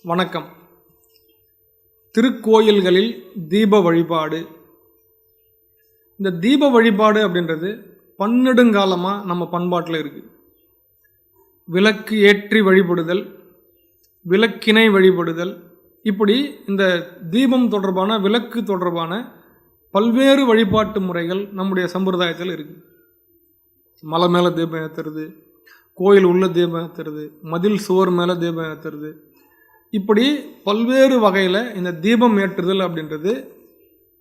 வணக்கம். திருக்கோயில்களில் தீப வழிபாடு. இந்த தீப வழிபாடு அப்படின்றது பன்னெடுங்காலமாக நம்ம பண்பாட்டில் இருக்குது. விளக்கு ஏற்றி வழிபடுதல், விளக்கினை வழிபடுதல், இப்படி இந்த தீபம் தொடர்பான விளக்கு தொடர்பான பல்வேறு வழிபாட்டு முறைகள் நம்முடைய சம்பிரதாயத்தில் இருக்குது. மலை மேலே தீபம் ஏற்றுறது, கோயில் உள்ள தீபம் ஏற்றுறது, மதில் சுவர் மேலே தீபம் ஏற்றுறது, இப்படி பல்வேறு வகையில் இந்த தீபம் ஏற்றுதல் அப்படின்றது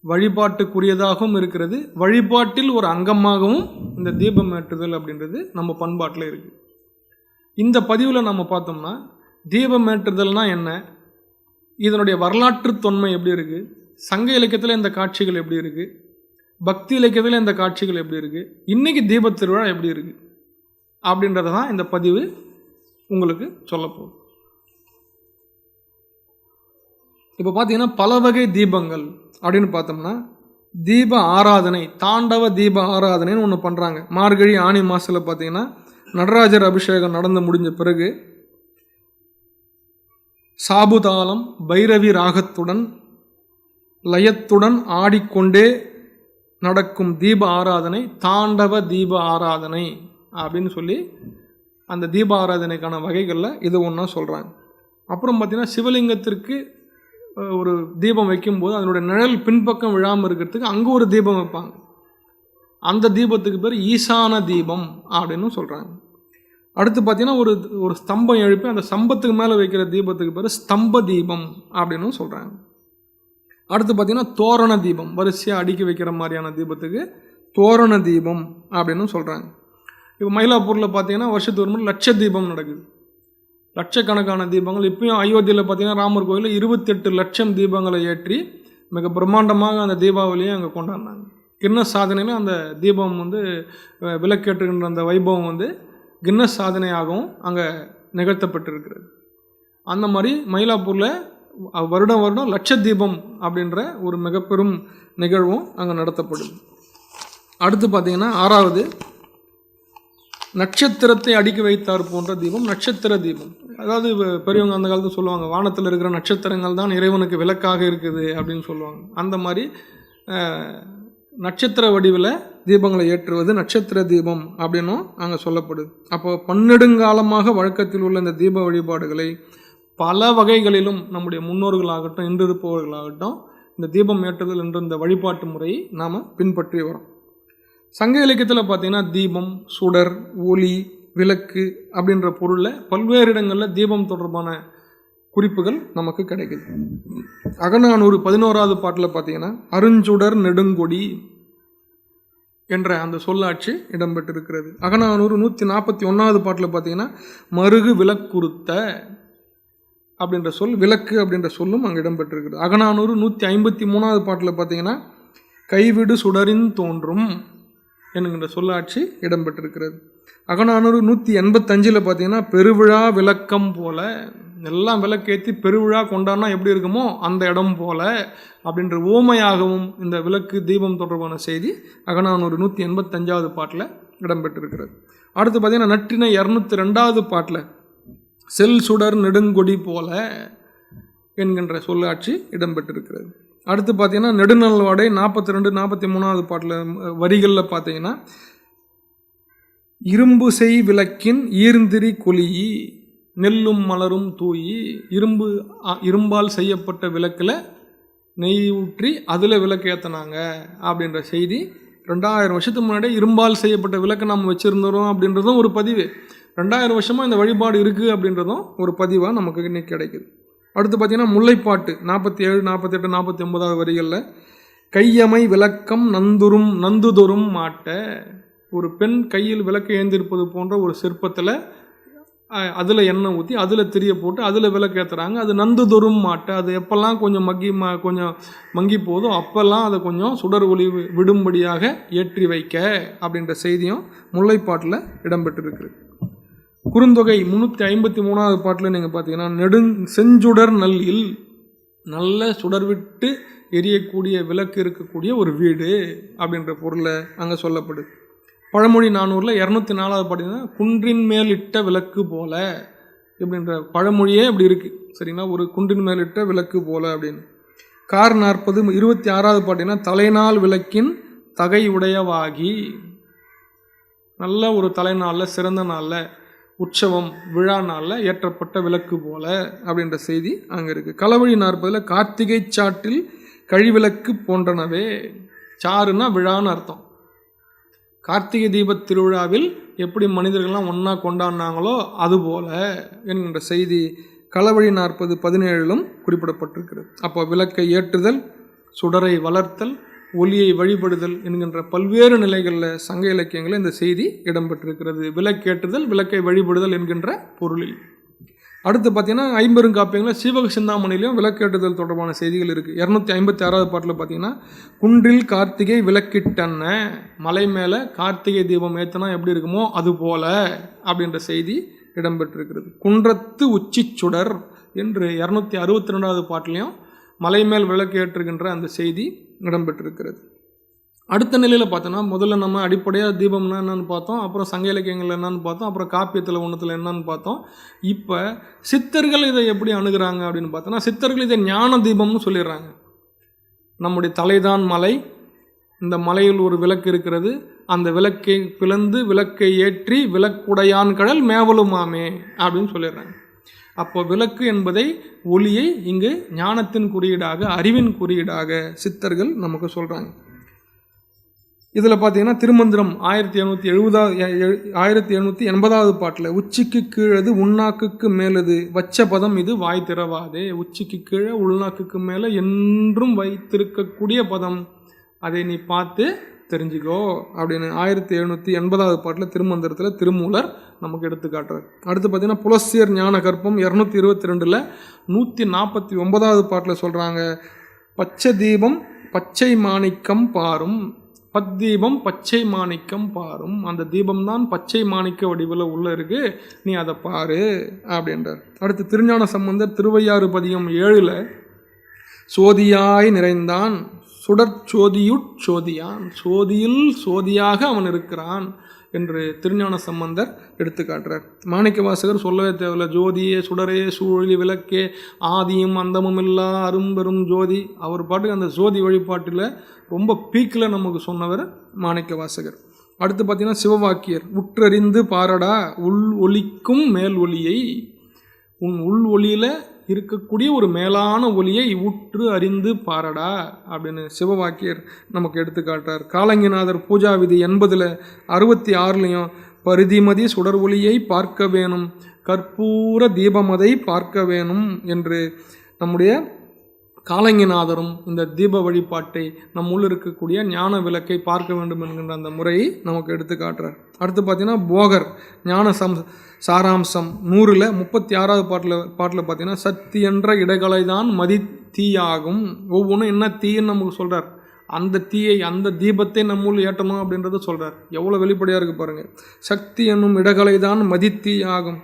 வழிபாட்டுக்குரியதாகவும் இருக்கிறது. வழிபாட்டில் ஒரு அங்கமாகவும் இந்த தீபம் ஏற்றுதல் அப்படின்றது நம்ம பண்பாட்டில் இருக்குது. இந்த பதிவில் நம்ம பார்த்தோம்னா தீபம் ஏற்றுதல்னால் என்ன, இதனுடைய வரலாற்று தொன்மை எப்படி இருக்குது, சங்க இலக்கியத்தில் இந்த காட்சிகள் எப்படி இருக்குது, பக்தி இலக்கியத்தில் இந்த காட்சிகள் எப்படி இருக்குது, இன்றைக்கி தீபத் திருவிழா எப்படி இருக்குது அப்படின்றது தான் இந்த பதிவு உங்களுக்கு சொல்லப்போகுது. இப்போ பார்த்தீங்கன்னா பல வகை தீபங்கள் அப்படின்னு பார்த்தோம்னா தீப ஆராதனை, தாண்டவ தீப ஆராதனைன்னு ஒன்று பண்ணுறாங்க. மார்கழி ஆனி மாதத்தில் பார்த்தீங்கன்னா நடராஜர் அபிஷேகம் நடந்து முடிஞ்ச பிறகு சாபுதாளம் பைரவி ராகத்துடன் லயத்துடன் ஆடிக்கொண்டே நடக்கும் தீப ஆராதனை தாண்டவ தீப ஆராதனை அப்படின்னு சொல்லி அந்த தீப ஆராதனைக்கான வகைகளில் இது ஒன்றா சொல்கிறாங்க. அப்புறம் பார்த்திங்கன்னா சிவலிங்கத்திற்கு ஒரு தீபம் வைக்கும்போது அதனுடைய நிழல் பின்பக்கம் விழாமல் இருக்கிறதுக்கு அங்கே ஒரு தீபம் வைப்பாங்க. அந்த தீபத்துக்கு பேர் ஈசான தீபம் அப்படின்னு சொல்கிறாங்க. அடுத்து பார்த்திங்கன்னா ஒரு ஸ்தம்பம் எழுப்பி அந்த ஸ்தம்பத்துக்கு மேலே வைக்கிற தீபத்துக்கு பேர் ஸ்தம்ப தீபம் அப்படின்னு சொல்கிறாங்க. அடுத்து பார்த்திங்கன்னா தோரண தீபம், வரிசையாக அடுக்கி வைக்கிற மாதிரியான தீபத்துக்கு தோரண தீபம் அப்படின்னு சொல்கிறாங்க. இப்போ மயிலாப்பூரில் பார்த்திங்கன்னா வருஷத்துக்கு ஒரு முறை லட்ச தீபம் நடக்குது. லட்சக்கணக்கான தீபங்கள். இப்பயும் அயோத்தியில் பார்த்திங்கன்னா ராமர் கோயிலில் 28 லட்சம் தீபங்களை ஏற்றி மிக பிரம்மாண்டமாக அந்த தீபாவளியை அங்கே கொண்டாடினாங்க. கின்னஸ் சாதனையில் அந்த தீபம் விளக்கேற்றுகின்ற அந்த வைபவம் கின்னஸ் சாதனையாகவும் அங்கே நிகழ்த்தப்பட்டிருக்கிறது. அந்த மாதிரி மயிலாப்பூரில் வருடம் வருடம் லட்ச தீபம் அப்படின்ற ஒரு மிக பெரும் நிகழ்வும் அங்கே நடத்தப்படுது. அடுத்து பார்த்திங்கன்னா 6வது நட்சத்திரத்தை அடுக்கி வைத்தார் போன்ற தீபம், நட்சத்திர தீபம். அதாவது பெரியவங்க அந்த காலத்தில் சொல்லுவாங்க, வானத்தில் இருக்கிற நட்சத்திரங்கள் தான் இறைவனுக்கு விளக்காக இருக்குது அப்படின்னு சொல்லுவாங்க. அந்த மாதிரி நட்சத்திர வடிவில் தீபங்களை ஏற்றுவது நட்சத்திர தீபம் அப்படின்னும் அங்கே சொல்லப்படுது. அப்போ பன்னெடுங்காலமாக வழக்கத்தில் உள்ள இந்த தீப வழிபாடுகளை பல வகைகளிலும் நம்முடைய முன்னோர்களாகட்டும் இன்று இருப்பவர்களாகட்டும் இந்த தீபம் ஏற்றுதல் என்ற இந்த வழிபாட்டு முறையை நாம் பின்பற்றி வரோம். சங்க இலக்கியத்தில் பார்த்திங்கன்னா தீபம், சுடர், ஒளி, விளக்கு அப்படின்ற பொருளில் பல்வேறு இடங்களில் தீபம் தொடர்பான குறிப்புகள் நமக்கு கிடைக்குது. அகநானூறு 11வது பாட்டில் பார்த்திங்கன்னா அருஞ்சுடர் நெடுங்கொடி என்ற அந்த சொல்லாட்சி இடம்பெற்றிருக்கிறது. அகநானூறு 141வது பாட்டில் பார்த்திங்கன்னா மருகு விளக்குறுத்த அப்படின்ற சொல், விளக்கு அப்படின்ற சொல்லும் அங்கே இடம்பெற்றிருக்கிறது. அகநானூறு 153வது பாட்டில் பார்த்திங்கன்னா கைவிடு சுடரின் தோன்றும் என்கின்ற சொல்லாட்சி இடம்பெற்றிருக்கிறது. அகநானூறு 185 பார்த்தீங்கன்னா பெருவிழா விளக்கம் போல, எல்லாம் விளக்கேற்றி பெருவிழா கொண்டாடினா எப்படி இருக்குமோ அந்த இடம் போல அப்படின்ற ஓமையாகவும் இந்த விளக்கு தீபம் தொடர்பான செய்தி அகநானூறு 185வது பாட்டில் இடம்பெற்றிருக்கிறது. அடுத்து பார்த்தீங்கன்னா நற்றினை 202வது பாட்டில் செல் சுடர் நெடுங்கொடி போல என்கின்ற சொல்லாட்சி இடம்பெற்றிருக்கிறது. அடுத்து பார்த்தீங்கன்னா நெடுநல்வாடை 42, 43வது பாட்டில் வரிகளில் பார்த்தீங்கன்னா இரும்பு செய் விளக்கின் ஈர்ந்திரி கொலியி நெல்லும் மலரும் தூயி, இரும்பால் செய்யப்பட்ட விளக்கில் நெய் ஊற்றி அதில் விளக்கு ஏற்றினாங்க அப்படின்ற செய்தி 2000 வருஷத்துக்கு முன்னாடி இரும்பால் செய்யப்பட்ட விளக்கு நம்ம வச்சுருந்தோம் அப்படின்றதும் ஒரு பதிவு. 2000 வருஷமாக இந்த வழிபாடு இருக்குது அப்படின்றதும் ஒரு பதிவாக நமக்கு இன்னைக்கு கிடைக்குது. அடுத்து பார்த்திங்கன்னா முல்லைப்பாட்டு 47, 48, 49வது வரிகளில் கையமை விளக்கம் நந்துதொரும் மாட்ட, ஒரு பெண் கையில் விளக்கு ஏந்திருப்பது போன்ற ஒரு சிற்பத்தில் அதில் எண்ணெய் ஊற்றி அதில் திரிய போட்டு அதில் விளக்கு ஏற்றுறாங்க. அது நந்துதொரும் மாட்ட, அது எப்போல்லாம் கொஞ்சம் கொஞ்சம் மங்கி போதோ அப்போல்லாம் அதை கொஞ்சம் சுடர் ஒளி விடும்படியாக ஏற்றி வைக்க அப்படின்ற செய்தியும் முல்லைப்பாட்டில் இடம்பெற்றிருக்கு. குறுந்தொகை 353வது பாட்டில் நீங்கள் பார்த்தீங்கன்னா செஞ்சுடர் நல்லில், நல்ல சுடர் விட்டு எரியக்கூடிய விளக்கு இருக்கக்கூடிய ஒரு வீடு அப்படின்ற பொருளை அங்கே சொல்லப்படுது. பழமொழி 400ல் 204வது பாட்டிங்கன்னா குன்றின் மேல் இட்ட விளக்கு போல இப்படின்ற பழமொழியே இப்படி இருக்குது சரிங்களா. ஒரு குன்றின் மேலிட்ட விளக்கு போல அப்படின்னு. கார் 40 26வது பாட்டுனா தலைநாள் விளக்கின் தகை உடையவாகி. நல்ல ஒரு தலைநாளில் சிறந்த நாளில் உற்சவம் விழா நாளில் ஏற்றப்பட்ட விளக்கு போல அப்படின்ற செய்தி அங்கே இருக்குது. களவழி 40 கார்த்திகை சாட்டில் கழிவிளக்கு போன்றனவே. சாருன்னா விழான்னு அர்த்தம். கார்த்திகை தீபத் திருவிழாவில் எப்படி மனிதர்கள்லாம் ஒன்றா கொண்டாடினாங்களோ அதுபோல என்கின்ற செய்தி களவழி 40:17 குறிப்பிடப்பட்டிருக்கிறது. அப்போ விளக்கை ஏற்றுதல், சுடரை வளர்த்தல், ஒளியை வழிபடுதல் என்கின்ற பல்வேறு நிலைகளில் சங்க இலக்கியங்களில் இந்த செய்தி இடம்பெற்றிருக்கிறது. விளக்கேற்றுதல், விளக்கை வழிபடுதல் என்கின்ற பொருளில். அடுத்து பார்த்தீங்கன்னா ஐம்பெருங்காப்பியங்களில் சீவக சிந்தாமணிலையும் விளக்கேற்றுதல் தொடர்பான செய்திகள் இருக்குது. 256வது பாட்டில் பார்த்தீங்கன்னா குன்றில் கார்த்திகை விளக்கிட்டன்ன, மலை மேலே கார்த்திகை தீபம் ஏற்றினா எப்படி இருக்குமோ அது போல அப்படின்ற செய்தி இடம்பெற்றிருக்கிறது. குன்றத்து உச்சி சுடர் என்று 262வது பாட்டிலையும் மலை மேல் விளக்கு ஏற்றுகின்ற அந்த செய்தி இடம்பெற்றிருக்கிறது. அடுத்த நிலையில் பார்த்தோன்னா முதல்ல நம்ம அடிப்படையாக தீபம்னா என்னென்னு பார்த்தோம், அப்புறம் சங்க இலக்கியங்கள் என்னென்னு பார்த்தோம், அப்புறம் காப்பியத்தில் ஒன்றுத்தில் என்னென்னு பார்த்தோம். இப்போ சித்தர்கள் இதை எப்படி அணுகிறாங்க அப்படின்னு பார்த்தோன்னா, சித்தர்கள் இதை ஞான தீபம்னு சொல்லிடுறாங்க. நம்முடைய தலைதான் மலை, இந்த மலையில் ஒரு விளக்கு இருக்கிறது, அந்த விளக்கை பிளந்து விளக்கை ஏற்றி விளக்குடையான் கடல் மேவலுமாமே அப்படின்னு சொல்லிடுறாங்க. அப்போ விளக்கு என்பதை ஒளியை இங்கு ஞானத்தின் குறியீடாக, அறிவின் குறியீடாக சித்தர்கள் நமக்கு சொல்கிறாங்க. இதில் பார்த்தீங்கன்னா திருமந்திரம் 1780வது பாட்டில் உச்சிக்கு கீழது உள்நாக்குக்கு மேலது வச்ச பதம் இது வாய் திறவாதே. உச்சிக்கு கீழே உள்நாக்குக்கு மேலே என்றும் வைத்திருக்கக்கூடிய பதம், அதை நீ பார்த்து தெரிஞ்சுக்கோ அப்படின்னு 1780வது பாட்டில் திருமந்திரத்தில் திருமூலர் நமக்கு எடுத்து காட்டுறார். அடுத்து பார்த்தீங்கன்னா புலசியர் ஞான கற்பம் 222 149வது பாட்டில் சொல்கிறாங்க, பச்சை தீபம் பச்சை மாணிக்கம் பாரும், பத்தீபம் பச்சை மாணிக்கம் பாரும், அந்த தீபம்தான் பச்சை மாணிக்க வடிவில் உள்ள இருக்கு, நீ அதை பாரு அப்படின்றார். அடுத்து திருஞான சம்பந்தர் திருவையாறு பதிகம் 7 சோதியாய் நிறைந்தான் சுடற்சோதியுட் சோதியான், சோதியில் சோதியாக அவன் இருக்கிறான் என்று திருஞான சம்பந்தர் எடுத்து காட்டுறார். மாணிக்க வாசகர் சொல்லவே தேவையில்லை, ஜோதியே சுடரே சூழி விளக்கே ஆதியும் அந்தமும் இல்லா அரும்பெரும் ஜோதி. அவர் பாட்டுக்கு அந்த ஜோதி வழிபாட்டில் ரொம்ப பீக்கில் நமக்கு சொன்னவர் மாணிக்க வாசகர். அடுத்து பார்த்தீங்கன்னா சிவவாக்கியர் உற்றறிந்து பாரடா உள் ஒளிக்கும் மேல் ஒளியை, உன் உள் ஒளியில் இருக்கக்கூடிய ஒரு மேலான ஒளியை உற்று அறிந்து பாரடா அப்படின்னு சிவவாக்கியர் நமக்கு எடுத்து காட்டுறார். காலங்கிநாதர் பூஜா விதி 80 பரிதிமதி சுடர் ஒளியை பார்க்க வேணும், கற்பூர தீபமதை பார்க்க வேணும் என்று நம்முடைய காலங்கிநாதரும் இந்த தீப வழிபாட்டை நம்முள்ள இருக்கக்கூடிய ஞான விளக்கை பார்க்க வேண்டும் என்கின்ற அந்த முறையை நமக்கு எடுத்து காட்டுறார். அடுத்து பார்த்தீங்கன்னா போகர் ஞான சாராம்சம் 100 பாட்டில் பார்த்தீங்கன்னா சக்தி என்ற இடகளை தான் மதி தீயாகும். ஒவ்வொன்றும் என்ன தீன்னு நமக்கு சொல்கிறார், அந்த தீயை அந்த தீபத்தை நம்முள் ஏற்றணும் அப்படின்றத சொல்கிறார். எவ்வளோ வெளிப்படையாக இருக்குது பாருங்கள். சக்தி என்னும் இடகளை தான் மதித்தீயாகும்,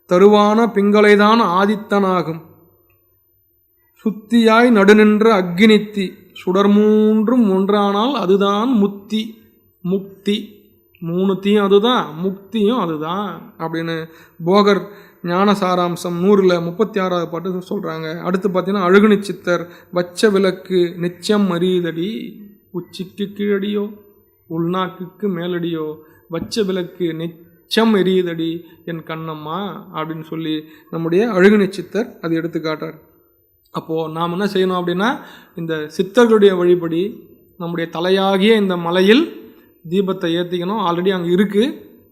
தருவான பிங்களை தான் ஆதித்தனாகும், சுத்தியாய் நடுநின்ற அக்னித்தி சுடர் மூன்றும் ஒன்றானால் அதுதான் முத்தி முக்தி, 3 தீயும் அதுதான், முக்தியும் அதுதான் அப்படின்னு போகர் ஞான சாராம்சம் 100 பாட்டு சொல்கிறாங்க. அடுத்து பார்த்தீங்கன்னா அழுகுனி சித்தர் வச்ச விளக்கு நிச்சயம் அறியுதடி, உச்சிக்கு கீழடியோ உள்நாக்குக்கு மேலடியோ வச்ச விளக்கு நிச்சயம் எரியுதடி என் கண்ணம்மா அப்படின்னு சொல்லி நம்முடைய அழுகுனி சித்தர் அது எடுத்து காட்டார். அப்போது நாம் என்ன செய்யணும் அப்படின்னா, இந்த சித்தர்களுடைய வழிபடி நம்முடைய தலையாகிய இந்த மலையில் தீபத்தை ஏற்றிக்கணும். ஆல்ரெடி அங்கே இருக்குது,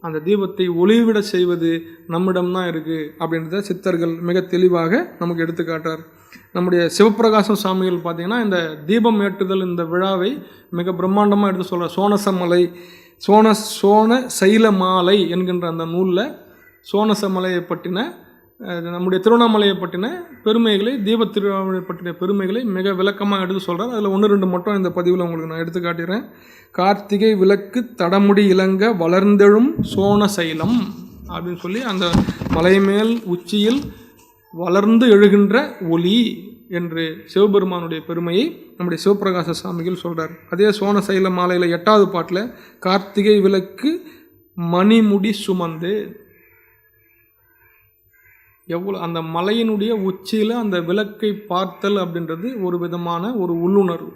அந்த தீபத்தை ஒளிவிட செய்வது நம்மிடம்தான் இருக்குது அப்படின்றத சித்தர்கள் மிக தெளிவாக நமக்கு எடுத்துக்காட்டார். நம்முடைய சிவப்பிரகாசம் சாமிகள் பார்த்திங்கன்னா இந்த தீபம் ஏற்றுதல் இந்த விழாவை மிக பிரம்மாண்டமாக எடுத்து சொல்கிறார். சோனசமலை சோன சைல மாலை என்கின்ற அந்த நூலில் சோனசமலையை பற்றின நம்முடைய திருவண்ணாமலையை பற்றின பெருமைகளை, தீப திருவண்ணாமலை பற்றின பெருமைகளை மிக விளக்கமாக எடுத்து சொல்கிறார். அதில் 1-2 மட்டும் இந்த பதிவில் உங்களுக்கு நான் எடுத்து காட்டுகிறேன். கார்த்திகை விளக்கு தடமுடி இலங்க வளர்ந்தெழும் சோன சைலம் அப்படின்னு சொல்லி அந்த மலை மேல் உச்சியில் வளர்ந்து எழுகின்ற ஒளி என்று சிவபெருமானுடைய பெருமையை நம்முடைய சிவப்பிரகாச சாமிகள் சொல்கிறார். அதே சோன சைல மாலையில் 8வது பாட்டில் கார்த்திகை விளக்கு மணிமுடி சுமந்து எவ்வளோ அந்த மலையினுடைய உச்சியில் அந்த விளக்கை பார்த்தல் அப்படின்றது ஒரு விதமான ஒரு உள்ளுணர்வு.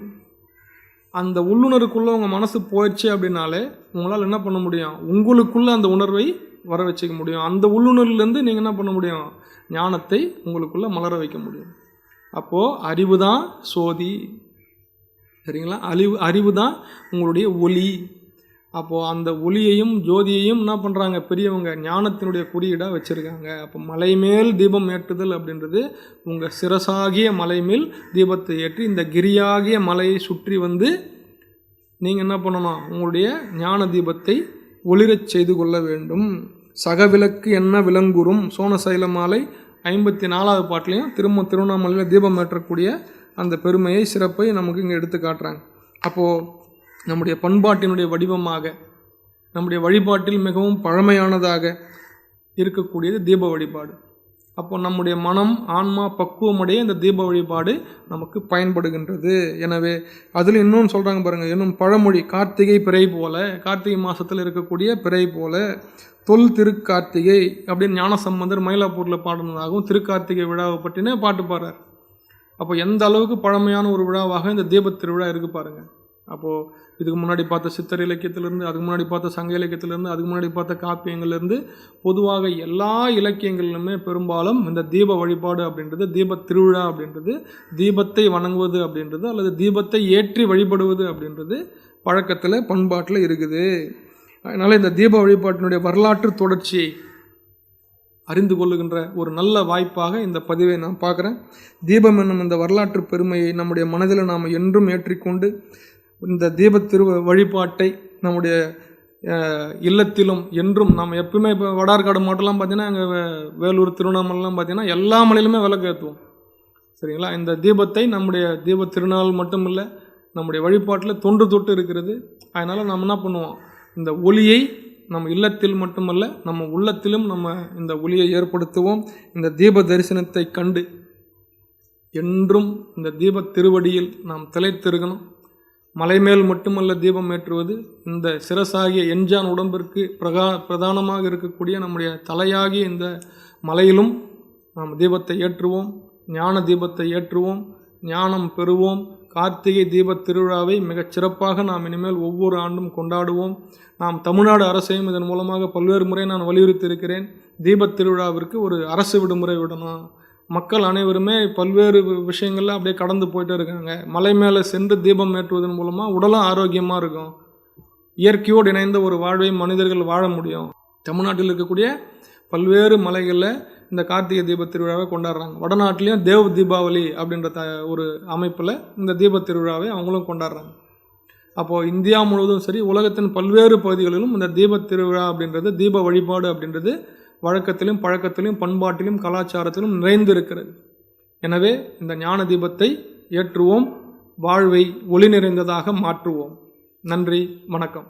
அந்த உள்ளுணர்வுக்குள்ளே உங்கள் மனசு போயிடுச்சு அப்படின்னாலே உங்களால் என்ன பண்ண முடியும், உங்களுக்குள்ளே அந்த உணர்வை வர வச்சுக்க முடியும். அந்த உள்ளுணர்வுலேருந்து நீங்கள் என்ன பண்ண முடியும், ஞானத்தை உங்களுக்குள்ளே மலர வைக்க முடியும். அப்போது அறிவு தான் சோதி, சரிங்களா? அறிவு தான் உங்களுடைய ஒளி. அப்போது அந்த ஒளியையும் ஜோதியையும் என்ன பண்ணுறாங்க பெரியவங்க ஞானத்தினுடைய குறியீடாக வச்சுருக்காங்க. அப்போ மலை மேல் தீபம் ஏற்றுதல் அப்படின்றது உங்கள் சிரசாகிய மலை மேல் தீபத்தை ஏற்றி இந்த கிரியாகிய மலையை சுற்றி வந்து நீங்கள் என்ன பண்ணணும், உங்களுடைய ஞான தீபத்தை ஒளிரச் செய்து கொள்ள வேண்டும். சகவிளக்கு என்ன விளங்குறும் சோனசைல மாலை 54வது பாட்டிலையும் திருவண்ணாமலையில் தீபம் ஏற்றக்கூடிய அந்த பெருமையை சிறப்பை நமக்கு இங்கே எடுத்து காட்டுறாங்க. அப்போது நம்முடைய பண்பாட்டினுடைய வடிவமாக நம்முடைய வழிபாட்டில் மிகவும் பழமையானதாக இருக்கக்கூடியது தீப வழிபாடு. அப்போ நம்முடைய மனம் ஆன்மா பக்குவமுடைய இந்த தீப வழிபாடு நமக்கு பயன்படுகின்றது. எனவே அதில் இன்னொன்று சொல்கிறாங்க பாருங்கள், இன்னும் பழமொழி கார்த்திகை பிறை போல, கார்த்திகை மாதத்தில் இருக்கக்கூடிய பிறை போல தொல் திருக்கார்த்திகை அப்படின்னு ஞானசம்பந்தர் மயிலாப்பூரில் பாடினதாகவும் திருக்கார்த்திகை விழாவை பற்றினே பாட்டு பாடுறார். அப்போ எந்த அளவுக்கு பழமையான ஒரு விழாவாக இந்த தீபத் திருவிழா இருக்குது பாருங்கள். அப்போது இதுக்கு முன்னாடி பார்த்த சித்தர் இலக்கியத்திலேருந்து, அதுக்கு முன்னாடி பார்த்த சங்க இலக்கியத்திலேருந்து, அதுக்கு முன்னாடி பார்த்த காப்பியங்கள்லேருந்து, பொதுவாக எல்லா இலக்கியங்களிலுமே பெரும்பாலும் இந்த தீப வழிபாடு அப்படின்றது, தீபத் திருவிழா அப்படின்றது, தீபத்தை வணங்குவது அப்படின்றது அல்லது தீபத்தை ஏற்றி வழிபடுவது அப்படின்றது பழக்கத்தில் பண்பாட்டில் இருக்குது. அதனால் இந்த தீப வழிபாட்டினுடைய வரலாற்று தொடர்ச்சியை அறிந்து கொள்ளுகின்ற ஒரு நல்ல வாய்ப்பாக இந்த பதிவை நான் பார்க்குறேன். தீபம் என்னும் இந்த வரலாற்று பெருமையை நம்முடைய மனதில் நாம் என்றும் ஏற்றிக்கொண்டு இந்த தீபத் வழிபாட்டை நம்முடைய இல்லத்திலும் என்றும் நாம் எப்பவுமே இப்போ வடார்காடு மாவட்டம்லாம் பார்த்திங்கன்னா எங்கள் வேலூர் திருவண்ணாமலைலாம் பார்த்திங்கன்னா எல்லா மலையிலுமே விளக்கு ஏற்றுவோம், சரிங்களா? இந்த தீபத்தை நம்முடைய தீப திருநாள் மட்டும் இல்லை, நம்முடைய வழிபாட்டில் தொன்று தொட்டு இருக்கிறது. அதனால் நம்ம என்ன பண்ணுவோம், இந்த ஒளியை நம்ம இல்லத்தில் மட்டுமல்ல நம்ம உள்ளத்திலும் நம்ம இந்த ஒளியை ஏற்படுத்துவோம். இந்த தீப தரிசனத்தை கண்டு என்றும் இந்த தீப திருவடியில் நாம் திளைத்திருக்கணும். மலை மேல் மட்டுமல்ல தீபம் ஏற்றுவது, இந்த சிரசாகிய எஞ்சான் உடம்பிற்கு பிரதானமாக இருக்கக்கூடிய நம்முடைய தலையாகிய இந்த மலையிலும் நாம் தீபத்தை ஏற்றுவோம், ஞான தீபத்தை ஏற்றுவோம், ஞானம் பெறுவோம். கார்த்திகை தீபத் திருவிழாவை மிகச் சிறப்பாக நாம் இனிமேல் ஒவ்வொரு ஆண்டும் கொண்டாடுவோம். நாம் தமிழ்நாடு அரசையும் இதன் மூலமாக பல்வேறு முறை நான் வலியுறுத்தி இருக்கிறேன். தீபத் திருவிழாவிற்கு ஒரு அரசு விடுமுறை விடணும். மக்கள் அனைவருமே பல்வேறு விஷயங்கள்ல அப்படியே கடந்து போயிட்டே இருக்காங்க. மலை மேலே சென்று தீபம் ஏற்றுவதன் மூலமாக உடலும் ஆரோக்கியமாக இருக்கும், இயற்கையோடு இணைந்த ஒரு வாழ்வை மனிதர்கள் வாழ முடியும். தமிழ்நாட்டில் இருக்கக்கூடிய பல்வேறு மலைகளில் இந்த கார்த்திகை தீபத் திருவிழாவை கொண்டாடுறாங்க. வடநாட்டிலையும் தேவ தீபாவளி அப்படின்ற ஒரு அமைப்பில் இந்த தீபத் திருவிழாவை அவங்களும் கொண்டாடுறாங்க. அப்போது இந்தியா முழுவதும் சரி, உலகத்தின் பல்வேறு பகுதிகளிலும் இந்த தீபத் திருவிழா அப்படின்றது, தீப வழிபாடு அப்படின்றது வழக்கத்திலும் பழக்கத்திலும் பண்பாட்டிலும் கலாச்சாரத்திலும் நிறைந்து இருக்கிறது. எனவே இந்த ஞான தீபத்தை ஏற்றுவோம், வாழ்வை ஒளி நிறைந்ததாக மாற்றுவோம். நன்றி, வணக்கம்.